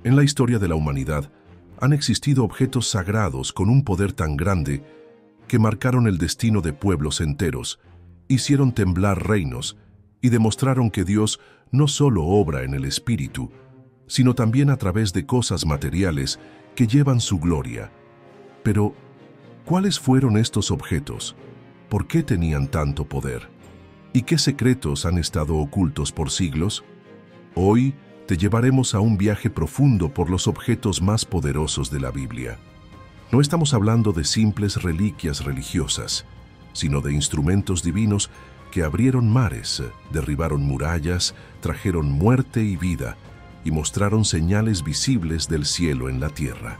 En la historia de la humanidad han existido objetos sagrados con un poder tan grande que marcaron el destino de pueblos enteros, hicieron temblar reinos y demostraron que Dios no solo obra en el espíritu, sino también a través de cosas materiales que llevan su gloria. Pero, ¿cuáles fueron estos objetos? ¿Por qué tenían tanto poder? ¿Y qué secretos han estado ocultos por siglos? Hoy te llevaremos a un viaje profundo por los objetos más poderosos de la Biblia. No estamos hablando de simples reliquias religiosas, sino de instrumentos divinos que abrieron mares, derribaron murallas, trajeron muerte y vida y mostraron señales visibles del cielo en la tierra.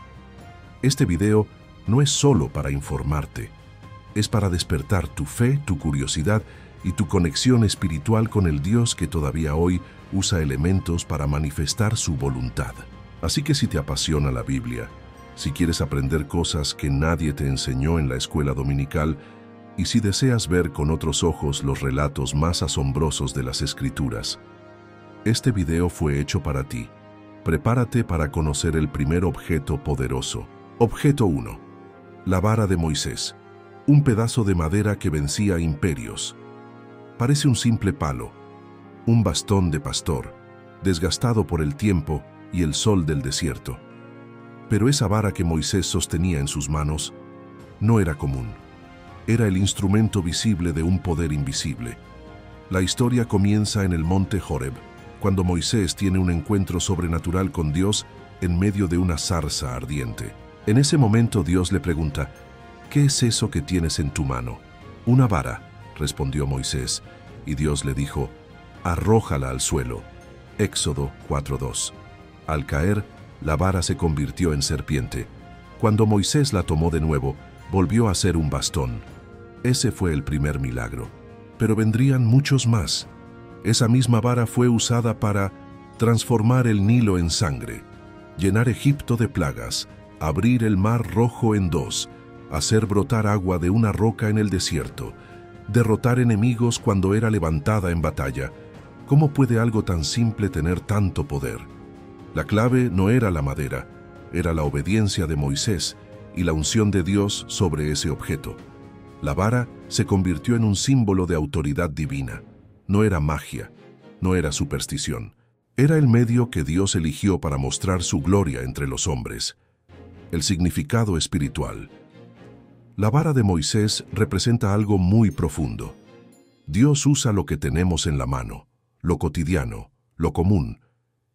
Este video no es solo para informarte, es para despertar tu fe, tu curiosidad y tu conexión espiritual con el Dios que todavía hoy usa elementos para manifestar su voluntad. Así que si te apasiona la Biblia, si quieres aprender cosas que nadie te enseñó en la escuela dominical, y si deseas ver con otros ojos los relatos más asombrosos de las Escrituras, este video fue hecho para ti. Prepárate para conocer el primer objeto poderoso. Objeto 1. La vara de Moisés. Un pedazo de madera que vencía imperios. Parece un simple palo, un bastón de pastor, desgastado por el tiempo y el sol del desierto. Pero esa vara que Moisés sostenía en sus manos no era común. Era el instrumento visible de un poder invisible. La historia comienza en el monte Horeb, cuando Moisés tiene un encuentro sobrenatural con Dios en medio de una zarza ardiente. En ese momento Dios le pregunta, ¿qué es eso que tienes en tu mano? Una vara, respondió Moisés, y Dios le dijo, arrójala al suelo. Éxodo 4:2. Al caer, la vara se convirtió en serpiente. Cuando Moisés la tomó de nuevo, volvió a ser un bastón. Ese fue el primer milagro. Pero vendrían muchos más. Esa misma vara fue usada para transformar el Nilo en sangre, llenar Egipto de plagas, abrir el mar Rojo en dos, hacer brotar agua de una roca en el desierto, derrotar enemigos cuando era levantada en batalla. ¿Cómo puede algo tan simple tener tanto poder? La clave no era la madera, era la obediencia de Moisés y la unción de Dios sobre ese objeto. La vara se convirtió en un símbolo de autoridad divina. No era magia, no era superstición. Era el medio que Dios eligió para mostrar su gloria entre los hombres. El significado espiritual. La vara de Moisés representa algo muy profundo. Dios usa lo que tenemos en la mano, lo cotidiano, lo común,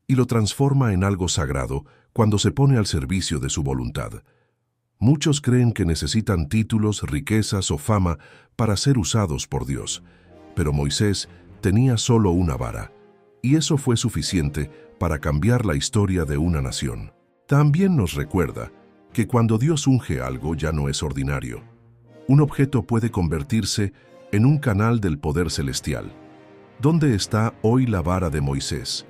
y lo transforma en algo sagrado cuando se pone al servicio de su voluntad. Muchos creen que necesitan títulos, riquezas o fama para ser usados por Dios, pero Moisés tenía solo una vara, y eso fue suficiente para cambiar la historia de una nación. También nos recuerda que cuando Dios unge algo ya no es ordinario. Un objeto puede convertirse en un canal del poder celestial. ¿Dónde está hoy la vara de Moisés?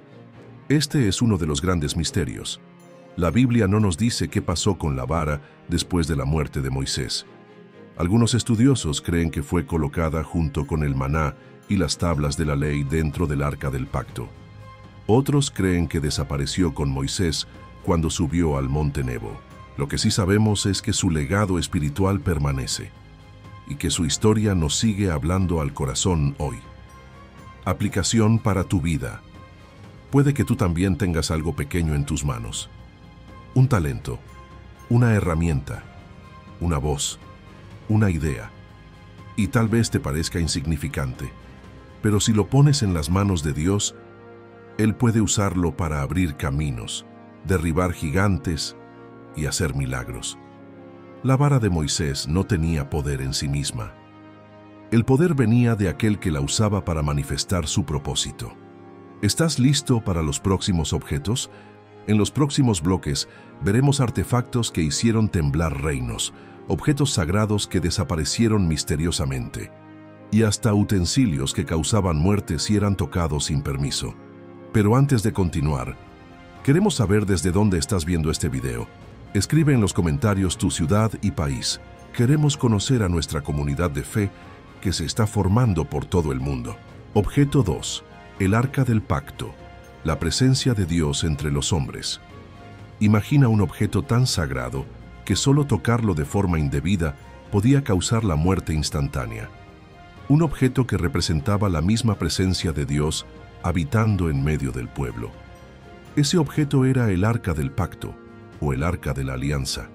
Este es uno de los grandes misterios. La Biblia no nos dice qué pasó con la vara después de la muerte de Moisés. Algunos estudiosos creen que fue colocada junto con el maná y las tablas de la ley dentro del arca del pacto. Otros creen que desapareció con Moisés cuando subió al monte Nebo. Lo que sí sabemos es que su legado espiritual permanece y que su historia nos sigue hablando al corazón hoy. Aplicación para tu vida. Puede que tú también tengas algo pequeño en tus manos. Un talento, una herramienta, una voz, una idea. Y tal vez te parezca insignificante, pero si lo pones en las manos de Dios, Él puede usarlo para abrir caminos, derribar gigantes y hacer milagros. La vara de Moisés no tenía poder en sí misma. El poder venía de aquel que la usaba para manifestar su propósito. ¿Estás listo para los próximos objetos? En los próximos bloques veremos artefactos que hicieron temblar reinos, objetos sagrados que desaparecieron misteriosamente, y hasta utensilios que causaban muerte si eran tocados sin permiso. Pero antes de continuar, queremos saber desde dónde estás viendo este video. Escribe en los comentarios tu ciudad y país. Queremos conocer a nuestra comunidad de fe que se está formando por todo el mundo. Objeto 2. El Arca del Pacto. La presencia de Dios entre los hombres. Imagina un objeto tan sagrado que solo tocarlo de forma indebida podía causar la muerte instantánea. Un objeto que representaba la misma presencia de Dios habitando en medio del pueblo. Ese objeto era el Arca del Pacto, o el Arca de la Alianza.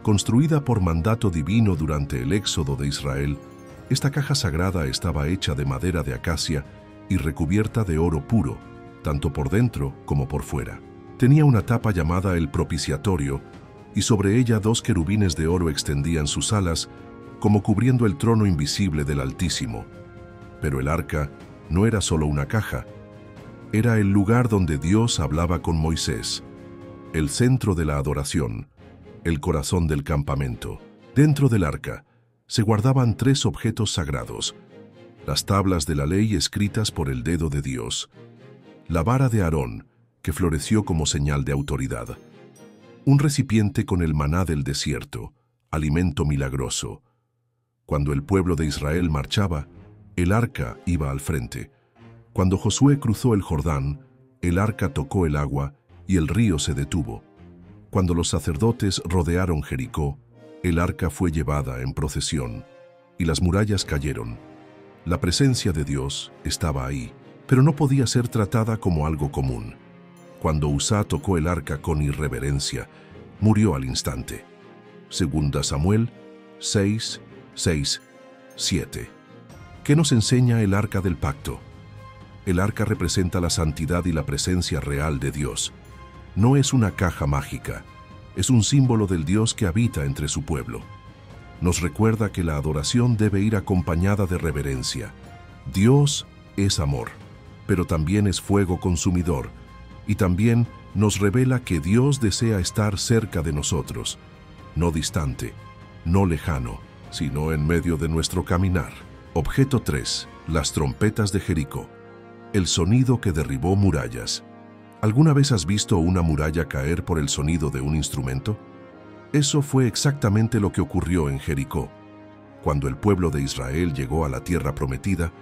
Construida por mandato divino durante el éxodo de Israel, esta caja sagrada estaba hecha de madera de acacia y recubierta de oro puro, tanto por dentro como por fuera. Tenía una tapa llamada el propiciatorio, y sobre ella 2 querubines de oro extendían sus alas, como cubriendo el trono invisible del Altísimo. Pero el arca no era solo una caja, era el lugar donde Dios hablaba con Moisés, el centro de la adoración, el corazón del campamento. Dentro del arca se guardaban 3 objetos sagrados: las tablas de la ley escritas por el dedo de Dios, la vara de Aarón, que floreció como señal de autoridad, un recipiente con el maná del desierto, alimento milagroso. Cuando el pueblo de Israel marchaba, el arca iba al frente. Cuando Josué cruzó el Jordán, el arca tocó el agua y el río se detuvo. Cuando los sacerdotes rodearon Jericó, el arca fue llevada en procesión y las murallas cayeron. La presencia de Dios estaba ahí, pero no podía ser tratada como algo común. Cuando Uzá tocó el arca con irreverencia, murió al instante. Segunda Samuel 6, 6, 7. ¿Qué nos enseña el Arca del Pacto? El arca representa la santidad y la presencia real de Dios. No es una caja mágica, es un símbolo del Dios que habita entre su pueblo. Nos recuerda que la adoración debe ir acompañada de reverencia. Dios es amor, pero también es fuego consumidor, y también nos revela que Dios desea estar cerca de nosotros, no distante, no lejano, sino en medio de nuestro caminar. Objeto 3. Las trompetas de Jericó. El sonido que derribó murallas. ¿Alguna vez has visto una muralla caer por el sonido de un instrumento? Eso fue exactamente lo que ocurrió en Jericó. Cuando el pueblo de Israel llegó a la tierra prometida,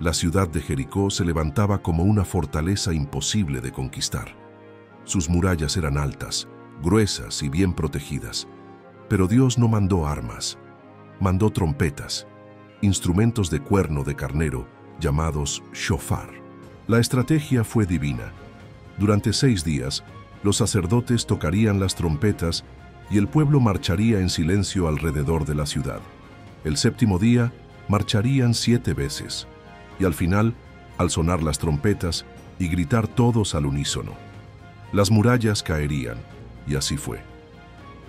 la ciudad de Jericó se levantaba como una fortaleza imposible de conquistar. Sus murallas eran altas, gruesas y bien protegidas. Pero Dios no mandó armas, mandó trompetas, instrumentos de cuerno de carnero llamados shofar. La estrategia fue divina. Durante 6 días, los sacerdotes tocarían las trompetas y el pueblo marcharía en silencio alrededor de la ciudad. El 7º día, marcharían 7 veces. Y al final, al sonar las trompetas y gritar todos al unísono, las murallas caerían, y así fue.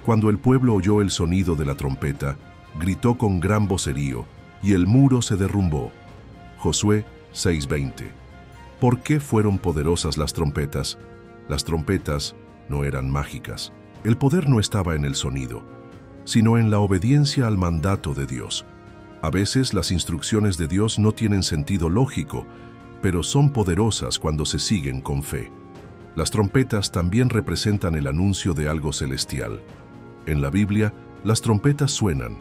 Cuando el pueblo oyó el sonido de la trompeta, gritó con gran vocerío, y el muro se derrumbó. Josué 6:20. ¿Por qué fueron poderosas las trompetas? Las trompetas no eran mágicas. El poder no estaba en el sonido, sino en la obediencia al mandato de Dios. A veces las instrucciones de Dios no tienen sentido lógico, pero son poderosas cuando se siguen con fe. Las trompetas también representan el anuncio de algo celestial. En la Biblia, las trompetas suenan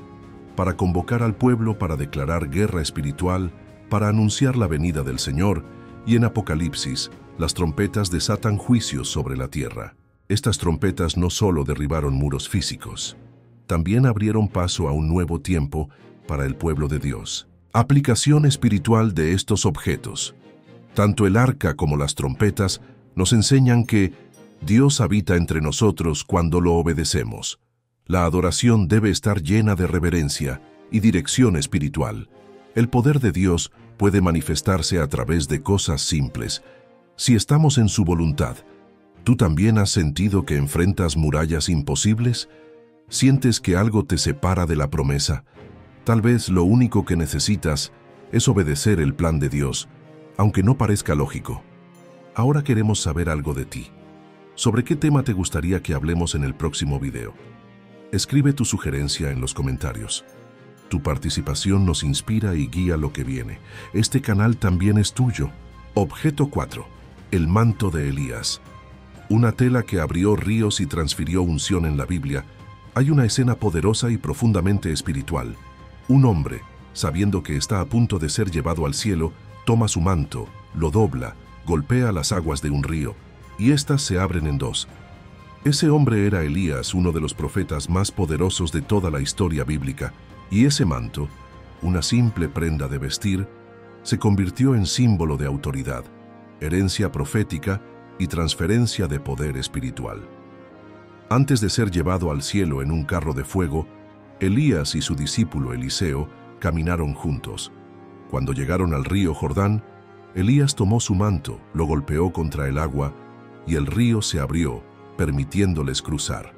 para convocar al pueblo, para declarar guerra espiritual, para anunciar la venida del Señor, y en Apocalipsis, las trompetas desatan juicios sobre la tierra. Estas trompetas no solo derribaron muros físicos, también abrieron paso a un nuevo tiempo para el pueblo de Dios. Aplicación espiritual de estos objetos. Tanto el arca como las trompetas nos enseñan que Dios habita entre nosotros cuando lo obedecemos. La adoración debe estar llena de reverencia y dirección espiritual. El poder de Dios puede manifestarse a través de cosas simples. Si estamos en su voluntad, ¿tú también has sentido que enfrentas murallas imposibles? ¿Sientes que algo te separa de la promesa? Tal vez lo único que necesitas es obedecer el plan de Dios, aunque no parezca lógico. Ahora queremos saber algo de ti. ¿Sobre qué tema te gustaría que hablemos en el próximo video? Escribe tu sugerencia en los comentarios. Tu participación nos inspira y guía lo que viene. Este canal también es tuyo. Objeto 4. El manto de Elías. Una tela que abrió ríos y transfirió unción en la Biblia. Hay una escena poderosa y profundamente espiritual. Un hombre, sabiendo que está a punto de ser llevado al cielo, toma su manto, lo dobla, golpea las aguas de un río, y éstas se abren en 2. Ese hombre era Elías, uno de los profetas más poderosos de toda la historia bíblica, y ese manto, una simple prenda de vestir, se convirtió en símbolo de autoridad, herencia profética y transferencia de poder espiritual. Antes de ser llevado al cielo en un carro de fuego, Elías y su discípulo Eliseo caminaron juntos. Cuando llegaron al río Jordán, Elías tomó su manto, lo golpeó contra el agua y el río se abrió, permitiéndoles cruzar.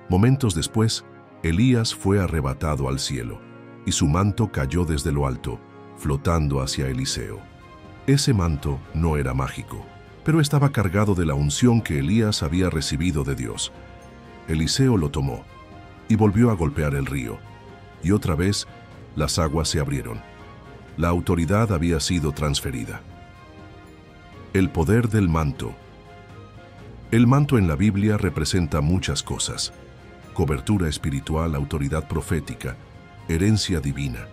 Momentos después, Elías fue arrebatado al cielo y su manto cayó desde lo alto, flotando hacia Eliseo. Ese manto no era mágico, pero estaba cargado de la unción que Elías había recibido de Dios. Eliseo lo tomó y volvió a golpear el río, y otra vez las aguas se abrieron. La autoridad había sido transferida. El poder del manto. El manto en la Biblia representa muchas cosas: cobertura espiritual, autoridad profética, herencia divina.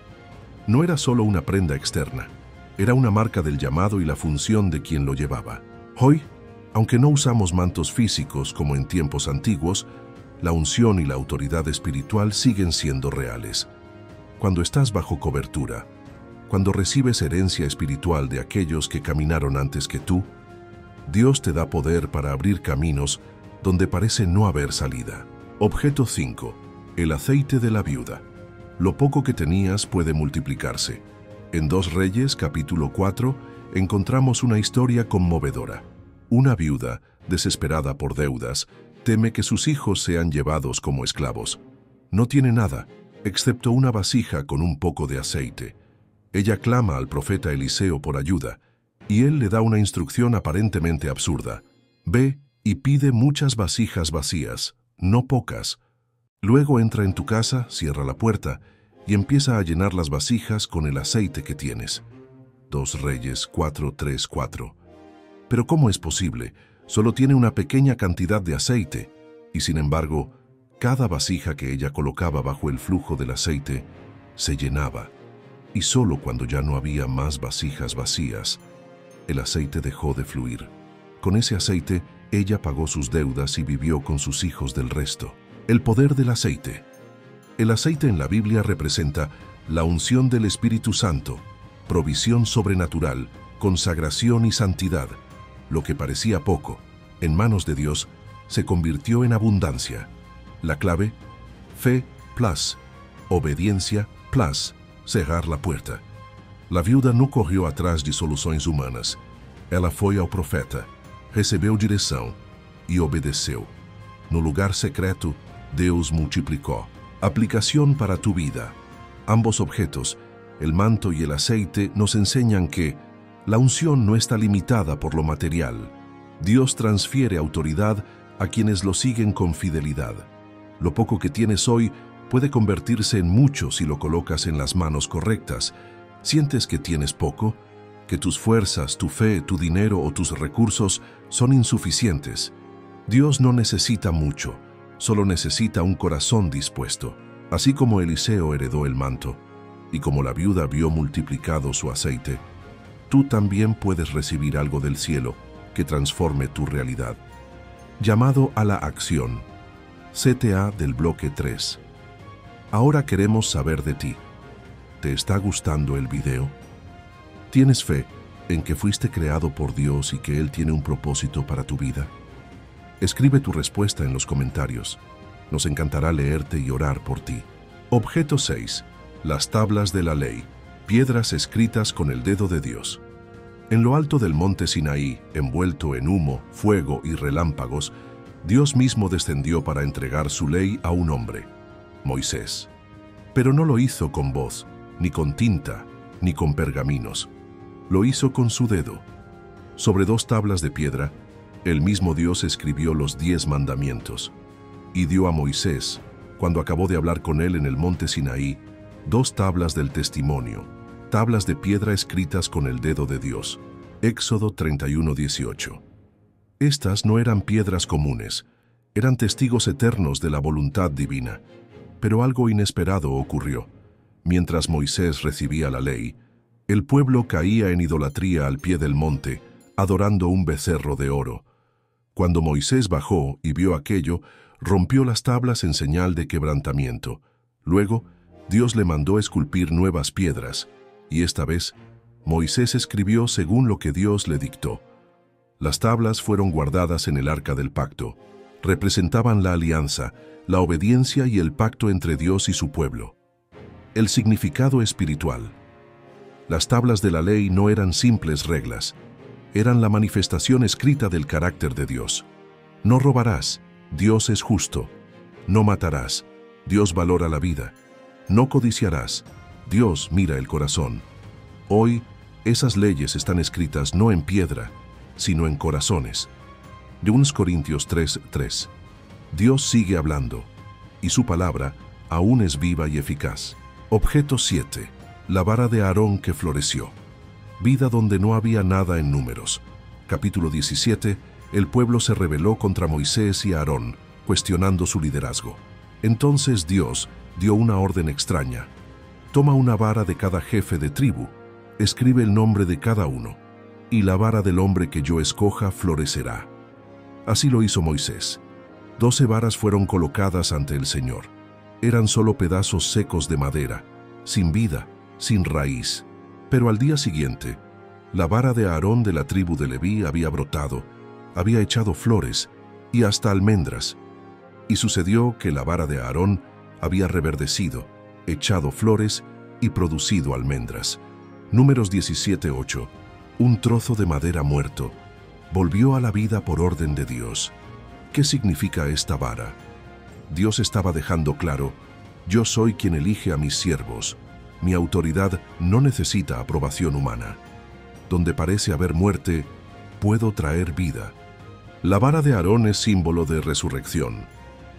No era solo una prenda externa, era una marca del llamado y la función de quien lo llevaba. Hoy, aunque no usamos mantos físicos como en tiempos antiguos, la unción y la autoridad espiritual siguen siendo reales. Cuando estás bajo cobertura, cuando recibes herencia espiritual de aquellos que caminaron antes que tú, Dios te da poder para abrir caminos donde parece no haber salida. Objeto 5. El aceite de la viuda. Lo poco que tenías puede multiplicarse. En 2 Reyes, capítulo 4, encontramos una historia conmovedora. Una viuda, desesperada por deudas, teme que sus hijos sean llevados como esclavos. No tiene nada, excepto una vasija con un poco de aceite. Ella clama al profeta Eliseo por ayuda, y él le da una instrucción aparentemente absurda. Ve y pide muchas vasijas vacías, no pocas. Luego entra en tu casa, cierra la puerta y empieza a llenar las vasijas con el aceite que tienes. 2 Reyes 4:3-4. Pero ¿cómo es posible? Solo tiene una pequeña cantidad de aceite, y sin embargo, cada vasija que ella colocaba bajo el flujo del aceite se llenaba, y solo cuando ya no había más vasijas vacías, el aceite dejó de fluir. Con ese aceite, ella pagó sus deudas y vivió con sus hijos del resto. El poder del aceite. El aceite en la Biblia representa la unción del Espíritu Santo, provisión sobrenatural, consagración y santidad. Lo que parecía poco, en manos de Dios, se convirtió en abundancia. La clave: fe plus obediencia plus cerrar la puerta. La viúva não correu atrás de soluções humanas. Ela foi ao profeta, recebeu direção e obedeceu. No lugar secreto, Deus multiplicó. Aplicación para tu vida. Ambos objetos, el manto y el aceite, nos enseñan que la unción no está limitada por lo material. Dios transfiere autoridad a quienes lo siguen con fidelidad. Lo poco que tienes hoy puede convertirse en mucho si lo colocas en las manos correctas. ¿Sientes que tienes poco? ¿Que tus fuerzas, tu fe, tu dinero o tus recursos son insuficientes? Dios no necesita mucho, solo necesita un corazón dispuesto. Así como Eliseo heredó el manto, y como la viuda vio multiplicado su aceite, tú también puedes recibir algo del cielo que transforme tu realidad. Llamado a la acción. CTA del bloque 3. Ahora queremos saber de ti. ¿Te está gustando el video? ¿Tienes fe en que fuiste creado por Dios y que Él tiene un propósito para tu vida? Escribe tu respuesta en los comentarios. Nos encantará leerte y orar por ti. Objeto 6. Las tablas de la ley. Piedras escritas con el dedo de Dios. En lo alto del monte Sinaí, envuelto en humo, fuego y relámpagos, Dios mismo descendió para entregar su ley a un hombre, Moisés. Pero no lo hizo con voz, ni con tinta, ni con pergaminos. Lo hizo con su dedo. Sobre 2 tablas de piedra, el mismo Dios escribió los 10 mandamientos y dio a Moisés, cuando acabó de hablar con él en el monte Sinaí, 2 tablas del testimonio, tablas de piedra escritas con el dedo de Dios. Éxodo 31:18. Estas no eran piedras comunes, eran testigos eternos de la voluntad divina. Pero algo inesperado ocurrió. Mientras Moisés recibía la ley, el pueblo caía en idolatría al pie del monte, adorando un becerro de oro. Cuando Moisés bajó y vio aquello, rompió las tablas en señal de quebrantamiento. Luego, Dios le mandó esculpir nuevas piedras, y esta vez, Moisés escribió según lo que Dios le dictó. Las tablas fueron guardadas en el arca del pacto. Representaban la alianza, la obediencia y el pacto entre Dios y su pueblo. El significado espiritual. Las tablas de la ley no eran simples reglas, eran la manifestación escrita del carácter de Dios. No robarás, Dios es justo. No matarás, Dios valora la vida. No codiciarás, Dios mira el corazón. Hoy, esas leyes están escritas no en piedra, sino en corazones. De 1 Corintios 3:3. Dios sigue hablando, y su palabra aún es viva y eficaz. Objeto 7. La vara de Aarón que floreció. Vida donde no había nada en Números. Capítulo 17. El pueblo se rebeló contra Moisés y Aarón, cuestionando su liderazgo. Entonces Dios dio una orden extraña. Toma una vara de cada jefe de tribu, escribe el nombre de cada uno, y la vara del hombre que yo escoja florecerá. Así lo hizo Moisés. 12 varas fueron colocadas ante el Señor. Eran solo pedazos secos de madera, sin vida, sin raíz. Pero al día siguiente, la vara de Aarón de la tribu de Leví había brotado, había echado flores y hasta almendras. Y sucedió que la vara de Aarón había reverdecido, echado flores y producido almendras. Números 17:8. Un trozo de madera muerto volvió a la vida por orden de Dios. ¿Qué significa esta vara? Dios estaba dejando claro: yo soy quien elige a mis siervos. Mi autoridad no necesita aprobación humana. Donde parece haber muerte, puedo traer vida. La vara de Aarón es símbolo de resurrección.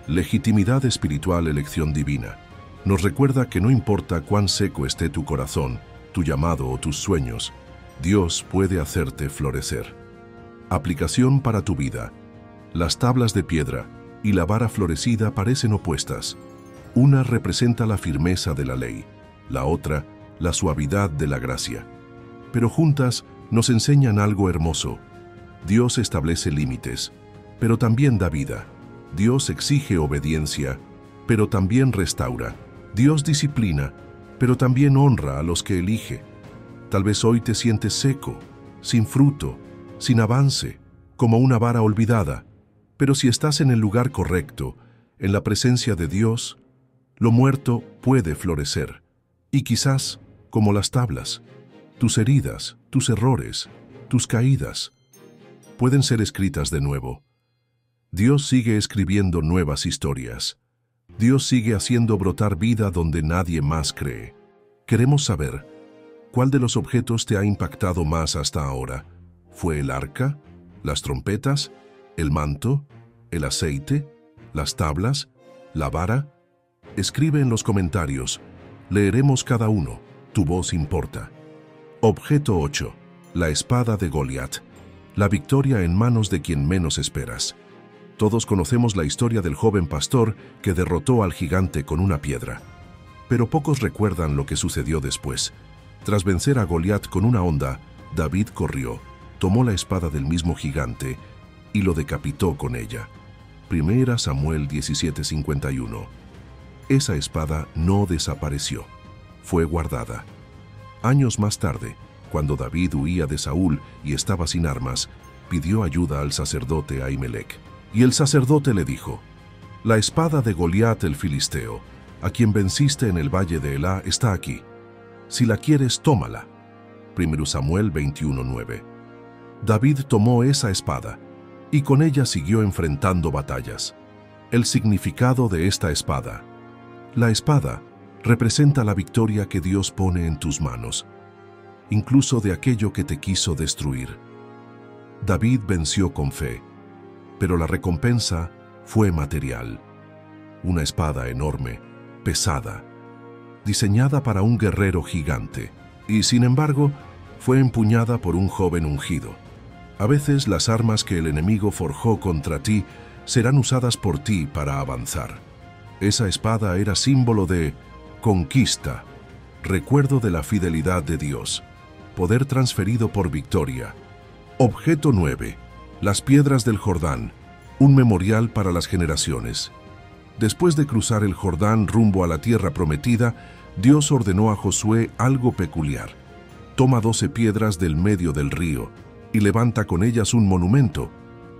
Legitimidad espiritual, elección divina. Nos recuerda que no importa cuán seco esté tu corazón, tu llamado o tus sueños, Dios puede hacerte florecer. Aplicación para tu vida. Las tablas de piedra y la vara florecida parecen opuestas. Una representa la firmeza de la ley, la otra, la suavidad de la gracia. Pero juntas nos enseñan algo hermoso. Dios establece límites, pero también da vida. Dios exige obediencia, pero también restaura. Dios disciplina, pero también honra a los que elige. Tal vez hoy te sientes seco, sin fruto, sin avance, como una vara olvidada. Pero si estás en el lugar correcto, en la presencia de Dios, lo muerto puede florecer. Y quizás, como las tablas, tus heridas, tus errores, tus caídas, pueden ser escritas de nuevo. Dios sigue escribiendo nuevas historias. Dios sigue haciendo brotar vida donde nadie más cree. Queremos saber, ¿cuál de los objetos te ha impactado más hasta ahora? ¿Fue el arca? ¿Las trompetas? ¿El manto? ¿El aceite? ¿Las tablas? ¿La vara? Escribe en los comentarios. Leeremos cada uno. Tu voz importa. Objeto 8. La espada de Goliat. La victoria en manos de quien menos esperas. Todos conocemos la historia del joven pastor que derrotó al gigante con una piedra. Pero pocos recuerdan lo que sucedió después. Tras vencer a Goliat con una honda, David corrió, tomó la espada del mismo gigante y lo decapitó con ella. 1 Samuel 17:51. Esa espada no desapareció, fue guardada. Años más tarde, cuando David huía de Saúl y estaba sin armas, pidió ayuda al sacerdote Ahimelech. Y el sacerdote le dijo: la espada de Goliat el filisteo, a quien venciste en el valle de Elá, está aquí. Si la quieres, tómala. 1 Samuel 21:9. David tomó esa espada y con ella siguió enfrentando batallas. El significado de esta espada. La espada representa la victoria que Dios pone en tus manos, incluso de aquello que te quiso destruir. David venció con fe, pero la recompensa fue material. Una espada enorme, pesada, diseñada para un guerrero gigante, y sin embargo, fue empuñada por un joven ungido. A veces las armas que el enemigo forjó contra ti serán usadas por ti para avanzar. Esa espada era símbolo de conquista, recuerdo de la fidelidad de Dios, poder transferido por victoria. Objeto 9. Las piedras del Jordán, un memorial para las generaciones. Después de cruzar el Jordán rumbo a la tierra prometida, Dios ordenó a Josué algo peculiar. Toma 12 piedras del medio del río y levanta con ellas un monumento.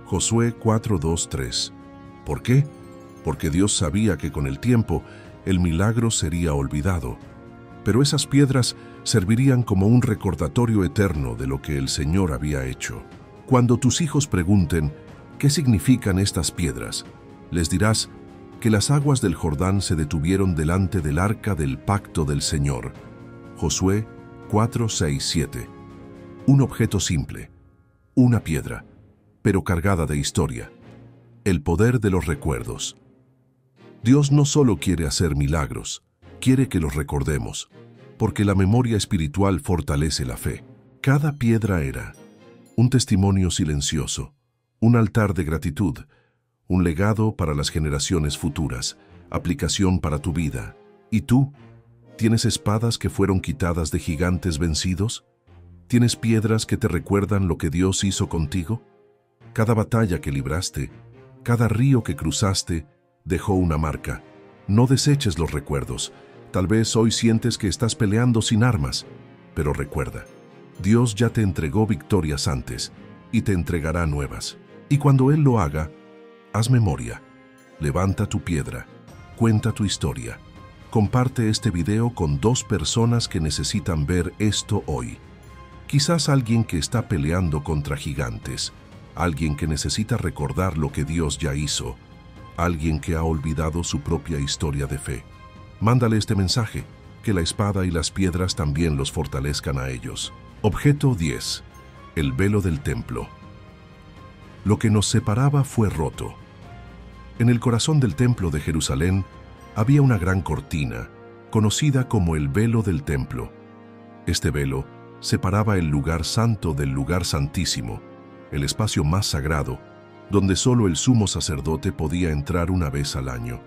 Josué 4:2-3. ¿Por qué? Porque Dios sabía que con el tiempo el milagro sería olvidado. Pero esas piedras servirían como un recordatorio eterno de lo que el Señor había hecho. Cuando tus hijos pregunten, ¿qué significan estas piedras?, les dirás que las aguas del Jordán se detuvieron delante del arca del pacto del Señor. Josué 4:6-7. Un objeto simple, una piedra, pero cargada de historia. El poder de los recuerdos. Dios no solo quiere hacer milagros, quiere que los recordemos, porque la memoria espiritual fortalece la fe. Cada piedra era un testimonio silencioso, un altar de gratitud, un legado para las generaciones futuras, aplicación para tu vida. ¿Y tú? ¿Tienes espadas que fueron quitadas de gigantes vencidos? ¿Tienes piedras que te recuerdan lo que Dios hizo contigo? Cada batalla que libraste, cada río que cruzaste, dejó una marca. No deseches los recuerdos. Tal vez hoy sientes que estás peleando sin armas, pero recuerda, Dios ya te entregó victorias antes y te entregará nuevas. Y cuando Él lo haga, haz memoria, levanta tu piedra, cuenta tu historia. Comparte este video con 2 personas que necesitan ver esto hoy. Quizás alguien que está peleando contra gigantes, alguien que necesita recordar lo que Dios ya hizo, alguien que ha olvidado su propia historia de fe. Mándale este mensaje, que la espada y las piedras también los fortalezcan a ellos. Objeto 10. El velo del templo. Lo que nos separaba fue roto. En el corazón del templo de Jerusalén había una gran cortina, conocida como el velo del templo. Este velo separaba el lugar santo del lugar santísimo, el espacio más sagrado, donde solo el sumo sacerdote podía entrar una vez al año.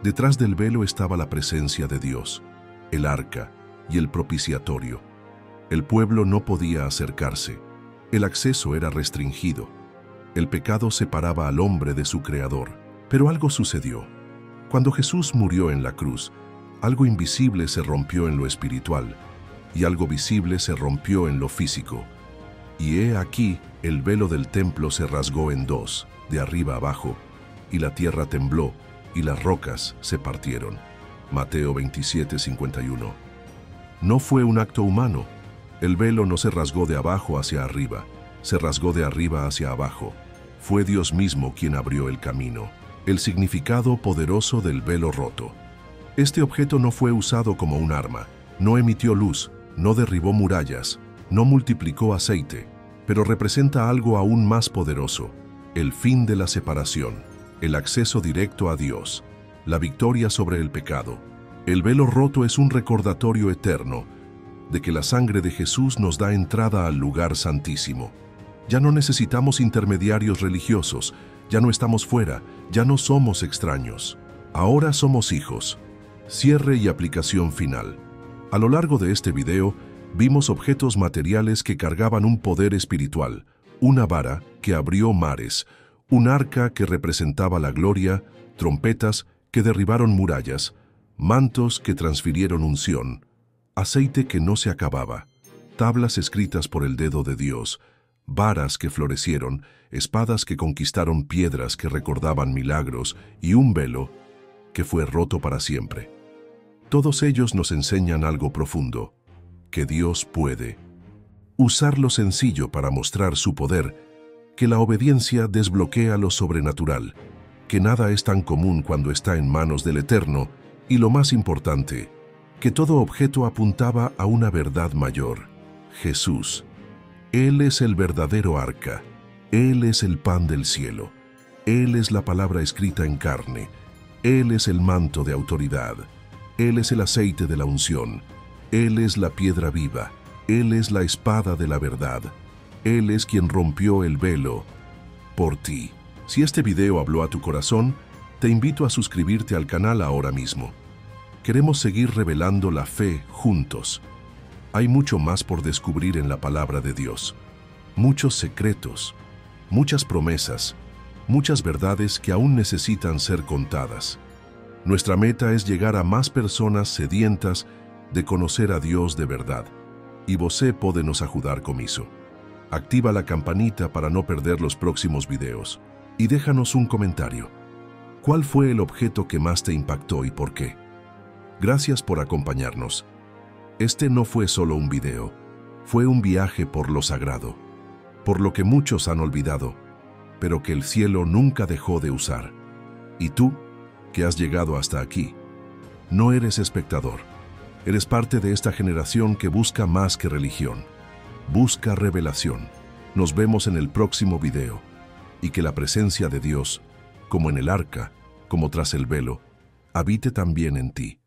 Detrás del velo estaba la presencia de Dios, el arca y el propiciatorio. El pueblo no podía acercarse, el acceso era restringido. El pecado separaba al hombre de su Creador. Pero algo sucedió. Cuando Jesús murió en la cruz, algo invisible se rompió en lo espiritual y algo visible se rompió en lo físico. Y he aquí, el velo del templo se rasgó en 2, de arriba abajo, y la tierra tembló y las rocas se partieron. Mateo 27:51. No fue un acto humano. El velo no se rasgó de abajo hacia arriba, se rasgó de arriba hacia abajo. Fue Dios mismo quien abrió el camino. El significado poderoso del velo roto. Este objeto no fue usado como un arma, no emitió luz, no derribó murallas, no multiplicó aceite, pero representa algo aún más poderoso: el fin de la separación, el acceso directo a Dios, la victoria sobre el pecado. El velo roto es un recordatorio eterno de que la sangre de Jesús nos da entrada al lugar santísimo. Ya no necesitamos intermediarios religiosos, ya no estamos fuera, ya no somos extraños. Ahora somos hijos. Cierre y aplicación final. A lo largo de este video, vimos objetos materiales que cargaban un poder espiritual, una vara que abrió mares, un arca que representaba la gloria, trompetas que derribaron murallas, mantos que transfirieron unción, aceite que no se acababa, tablas escritas por el dedo de Dios, varas que florecieron, espadas que conquistaron piedras que recordaban milagros y un velo que fue roto para siempre. Todos ellos nos enseñan algo profundo: que Dios puede usar lo sencillo para mostrar su poder, que la obediencia desbloquea lo sobrenatural, que nada es tan común cuando está en manos del Eterno, y lo más importante, que todo objeto apuntaba a una verdad mayor: Jesús. Él es el verdadero arca, Él es el pan del cielo, Él es la palabra escrita en carne, Él es el manto de autoridad, Él es el aceite de la unción, Él es la piedra viva, Él es la espada de la verdad, Él es quien rompió el velo por ti. Si este video habló a tu corazón, te invito a suscribirte al canal ahora mismo. Queremos seguir revelando la fe juntos. Hay mucho más por descubrir en la palabra de Dios, muchos secretos, muchas promesas, muchas verdades que aún necesitan ser contadas. Nuestra meta es llegar a más personas sedientas de conocer a Dios de verdad, y você pode nos ajudar con eso. Activa la campanita para no perder los próximos videos y déjanos un comentario. ¿Cuál fue el objeto que más te impactó y por qué? Gracias por acompañarnos. Este no fue solo un video, fue un viaje por lo sagrado, por lo que muchos han olvidado, pero que el cielo nunca dejó de usar. Y tú, que has llegado hasta aquí, no eres espectador, eres parte de esta generación que busca más que religión, busca revelación. Nos vemos en el próximo video, y que la presencia de Dios, como en el arca, como tras el velo, habite también en ti.